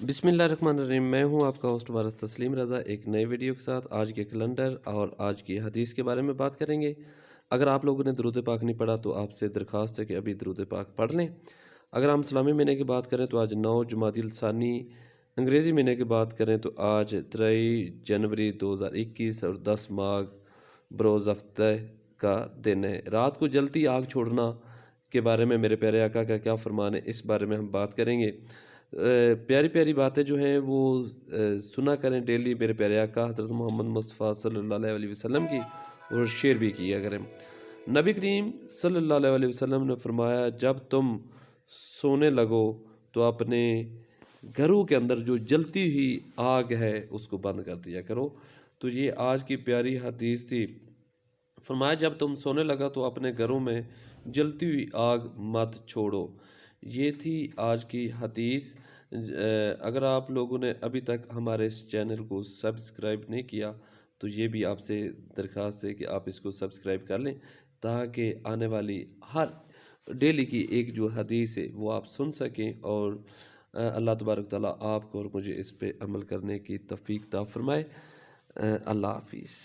बिस्मिल्लाहिर्रहमानिर्रहीम। मैं हूं आपका होस्ट वारिस तस्लीम रज़ा, एक नए वीडियो के साथ। आज के कैलेंडर और आज की हदीस के बारे में बात करेंगे। अगर आप लोगों ने दरूद पाक नहीं पढ़ा तो आपसे दरख्वास्त है कि अभी दरूद पाक पढ़ लें। अगर हम इस्लामी महीने की बात करें तो आज 9 जुमादिल सानी, अंग्रेज़ी महीने की बात करें तो आज 3 जनवरी 2021 और 10 माघ बरोज़ हफ्ते का दिन है। रात को जलती आग छोड़ना के बारे में मेरे प्यारे आका का क्या फरमान है, इस बारे में हम बात करेंगे। प्यारी प्यारी बातें जो हैं वो सुना करें डेली मेरे प्यारे आका हज़रत मोहम्मद मुस्तफ़ा सल्लल्लाहु अलैहि वसल्लम की, और शेयर भी किया करें। नबी करीम सल्लल्लाहु अलैहि वसल्लम ने फरमाया, जब तुम सोने लगो तो अपने घरों के अंदर जो जलती हुई आग है उसको बंद कर दिया करो। तो ये आज की प्यारी हदीस थी। फरमाया, जब तुम सोने लगा तो अपने घरों में जलती हुई आग मत छोड़ो। ये थी आज की हदीस। अगर आप लोगों ने अभी तक हमारे इस चैनल को सब्सक्राइब नहीं किया तो ये भी आपसे दरख्वास्त है कि आप इसको सब्सक्राइब कर लें, ताकि आने वाली हर डेली की एक जो हदीस है वो आप सुन सकें, और अल्लाह तबारक ताला आपको और मुझे इस पे अमल करने की तौफीक अता फरमाए। अल्लाह हाफिज़।